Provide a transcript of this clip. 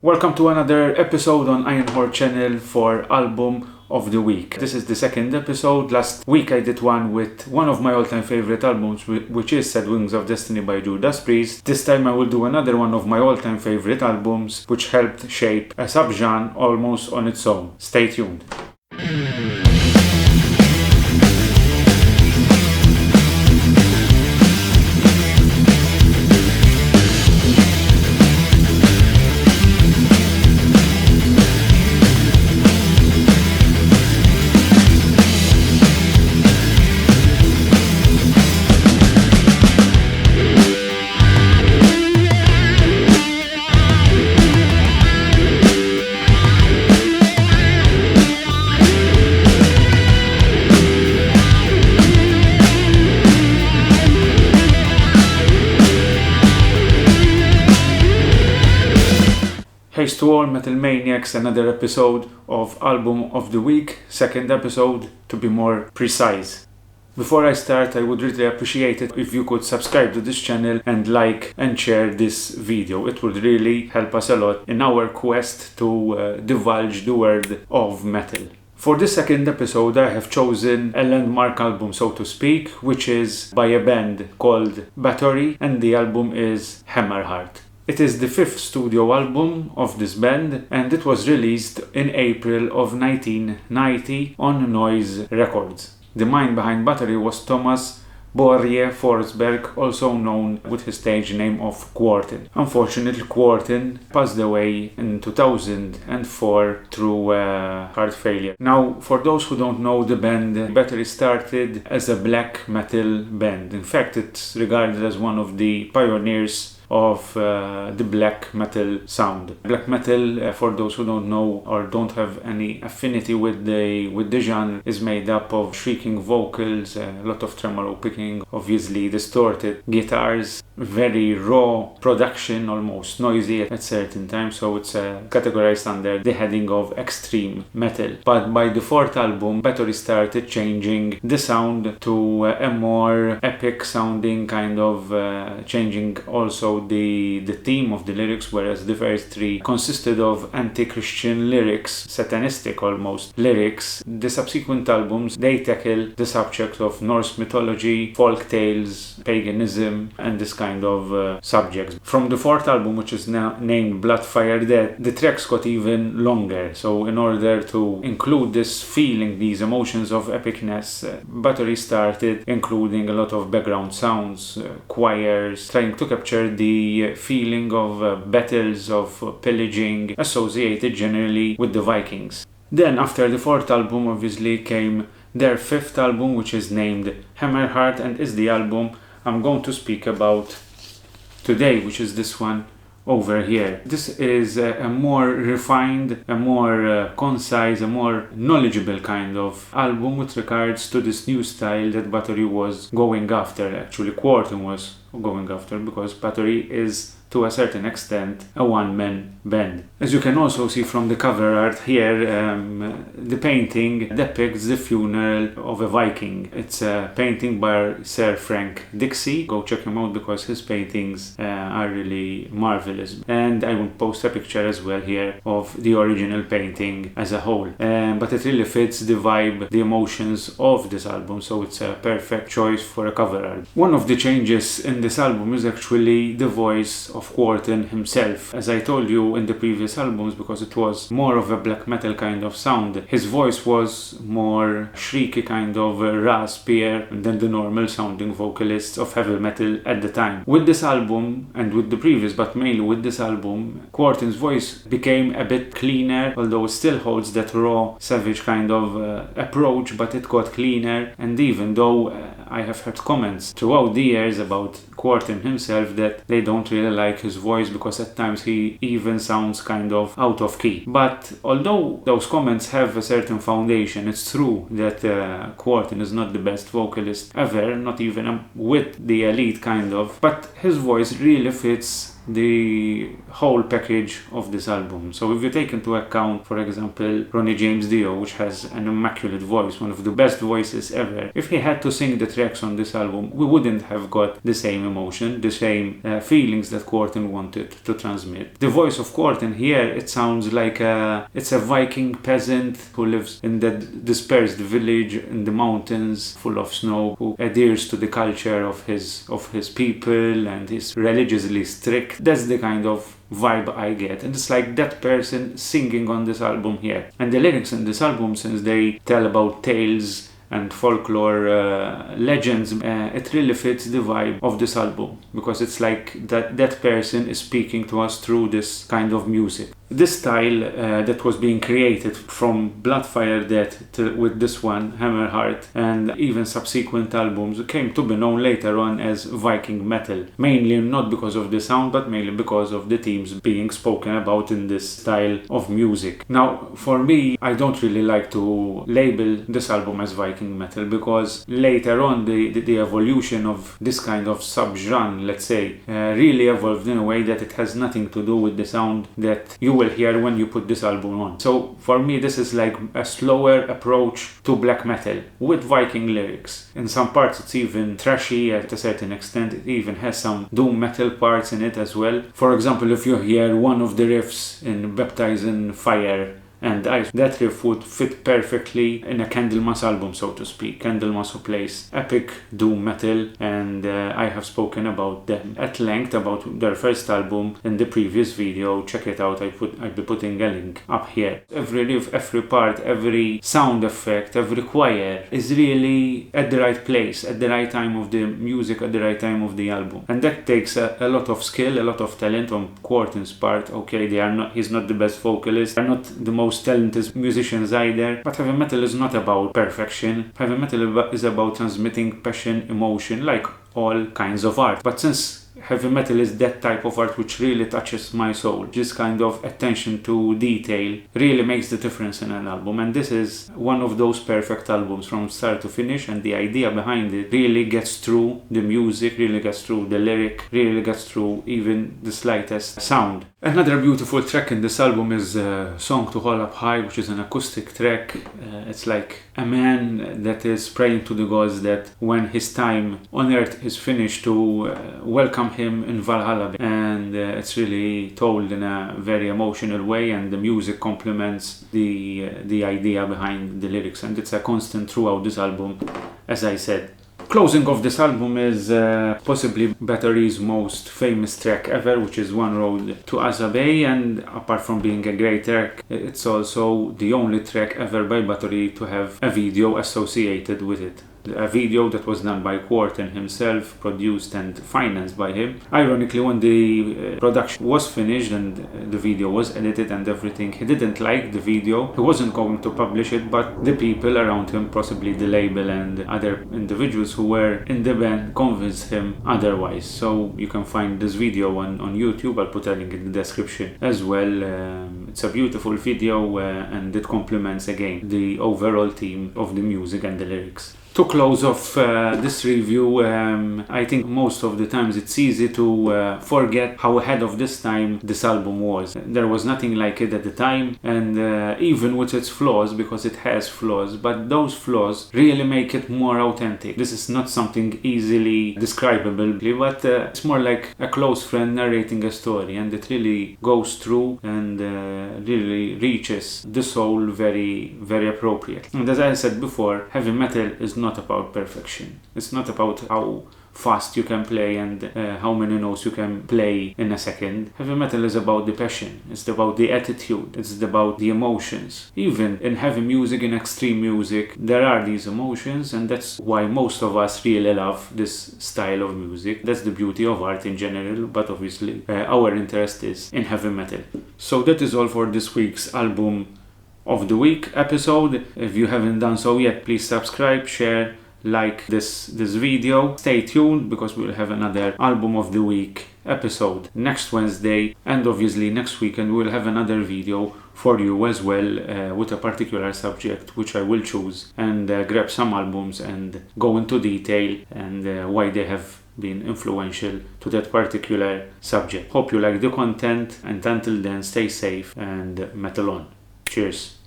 Welcome to another episode on Hammerheart channel for Album of the Week. This is the second episode. Last week I did one with one of my all-time favorite albums, which is Sad Wings of Destiny by Judas Priest. This time I will do another one of my all-time favorite albums, which helped shape a subgenre almost on its own. Stay tuned. Here's to all metal maniacs, another episode of Album of the Week, second episode to be more precise. Before I start, I would really appreciate it if you could subscribe to this channel and like and share this video. It would really help us a lot in our quest to divulge the world of metal. For this second episode, I have chosen a landmark album, so to speak, which is by a band called Bathory, and the album is Hammerheart. It is the fifth studio album of this band, and it was released in April of 1990 on Noise Records. The mind behind Bathory was Thomas Borje Forsberg, also known with his stage name of Quarten. Unfortunately, Quarten passed away in 2004 through heart failure. Now, for those who don't know the band, Bathory started as a black metal band. In fact, it's regarded as one of the pioneers of the black metal sound. Black metal, for those who don't know or don't have any affinity with the genre, is made up of shrieking vocals, a lot of tremolo picking, obviously distorted guitars, very raw production, almost noisy at certain times, so it's categorized under the heading of extreme metal. But by the fourth album, Bathory started changing the sound to a more epic sounding kind of, changing also the theme of the lyrics, whereas the first three consisted of anti-Christian lyrics, satanistic almost lyrics. The subsequent albums, they tackle the subject of Norse mythology, folk tales, paganism, and this kind of subjects. From the fourth album, which is now named Blood, Fire, Death, the tracks got even longer. So in order to include this feeling, these emotions of epicness, Bathory started including a lot of background sounds, choirs, trying to capture the feeling of battles, of pillaging, associated generally with the Vikings. Then after the fourth album, obviously, came their fifth album, which is named Hammerheart, and is the album I'm going to speak about today, which is this one over here. This is a more refined, a more concise, a more knowledgeable kind of album with regards to this new style that Bathory was going after. Actually, Quarten was going after, because Bathory is to a certain extent a one-man band. As you can also see from the cover art here, the painting depicts the funeral of a Viking. It's a painting by Sir Frank Dixie. Go check him out because his paintings are really marvelous. And I will post a picture as well here of the original painting as a whole. But it really fits the vibe, the emotions of this album, so it's a perfect choice for a cover art. One of the changes in this album is actually the voice of Quarten himself. As I told you in the previous albums, because it was more of a black metal kind of sound, his voice was more shrieky, kind of raspier than the normal sounding vocalists of heavy metal at the time. With this album, and with the previous, but mainly with this album, Quarten's voice became a bit cleaner, although it still holds that raw, savage kind of approach, but it got cleaner. And even though I have heard comments throughout the years about Quarten himself that they don't really like his voice, because at times he even sounds kind of out of key. But although those comments have a certain foundation, it's true that Quarten is not the best vocalist ever, not even with the elite kind of, but his voice really fits the whole package of this album. So if you take into account, for example, Ronnie James Dio, which has an immaculate voice, one of the best voices ever, if he had to sing the tracks on this album, we wouldn't have got the same emotion, the same feelings that Courtney wanted to transmit. The voice of Courtney here, it sounds like it's a Viking peasant who lives in that dispersed village in the mountains full of snow, who adheres to the culture of his people and is religiously strict. That's the kind of vibe I get, and it's like that person singing on this album here. And the lyrics in this album, since they tell about tales and folklore legends, it really fits the vibe of this album, because it's like that person is speaking to us through this kind of music. This style that was being created from Bloodfire Death with this one, Hammerheart, and even subsequent albums, came to be known later on as Viking metal. Mainly not because of the sound, but mainly because of the themes being spoken about in this style of music. Now, for me, I don't really like to label this album as Viking metal, because later on the evolution of this kind of sub-genre, let's say, really evolved in a way that it has nothing to do with the sound that you will hear when you put this album on. So for me, this is like a slower approach to black metal with Viking lyrics. In some parts it's even trashy at a certain extent. It even has some doom metal parts in it as well. For example, if you hear one of the riffs in Baptized in Fire and Ice, that riff would fit perfectly in a Candlemas album, so to speak. Candlemas, who plays epic doom metal, and I have spoken about them at length, about their first album, in the previous video. Check it out. I'll be putting a link up here. Every riff, every part, every sound effect, every choir is really at the right place, at the right time of the music, at the right time of the album. And that takes a lot of skill, a lot of talent on Courtney's part. Okay, he's not the best vocalist, they're not the most talented musicians either, but heavy metal is not about perfection. Heavy metal is about transmitting passion, emotion, like all kinds of art. But since heavy metal is that type of art which really touches my soul, this kind of attention to detail really makes the difference in an album, and this is one of those perfect albums from start to finish, and the idea behind it really gets through the music, really gets through the lyric, really gets through even the slightest sound. Another beautiful track in this album is Song to Hold Up High, which is an acoustic track. It's like a man that is praying to the gods that when his time on earth is finished, to welcome him in Valhalla. And it's really told in a very emotional way, and the music complements the idea behind the lyrics, and it's a constant throughout this album, as I said. Closing of this album is possibly Bathory's most famous track ever, which is One Road to Azabay, and apart from being a great track, it's also the only track ever by Bathory to have a video associated with it. A video that was done by Courtney himself, produced and financed by him. Ironically, when the production was finished and the video was edited and everything, he didn't like the video. He wasn't going to publish it, but the people around him, possibly the label and other individuals who were in the band, convinced him otherwise. So you can find this video on YouTube. I'll put a link in the description as well. It's a beautiful video and it complements again the overall theme of the music and the lyrics. To close off this review, I think most of the times it's easy to forget how ahead of this time this album was. There was nothing like it at the time, and even with its flaws, because it has flaws, but those flaws really make it more authentic. This is not something easily describable, but it's more like a close friend narrating a story, and it really goes through and really reaches the soul very, very appropriately. And as I said before, heavy metal is not about perfection. It's not about how fast you can play and how many notes you can play in a second. Heavy metal is about the passion. It's about the attitude. It's about the emotions. Even in heavy music, in extreme music, there are these emotions, and that's why most of us really love this style of music. That's the beauty of art in general, but obviously our interest is in heavy metal. So that is all for this week's album of the week episode. If you haven't done so yet, please subscribe, share, like this video. Stay tuned, because we'll have another album of the week episode next Wednesday, and obviously next weekend we'll have another video for you as well, with a particular subject which I will choose, and grab some albums and go into detail and why they have been influential to that particular subject. Hope you like the content, and until then, stay safe and metal on. Cheers.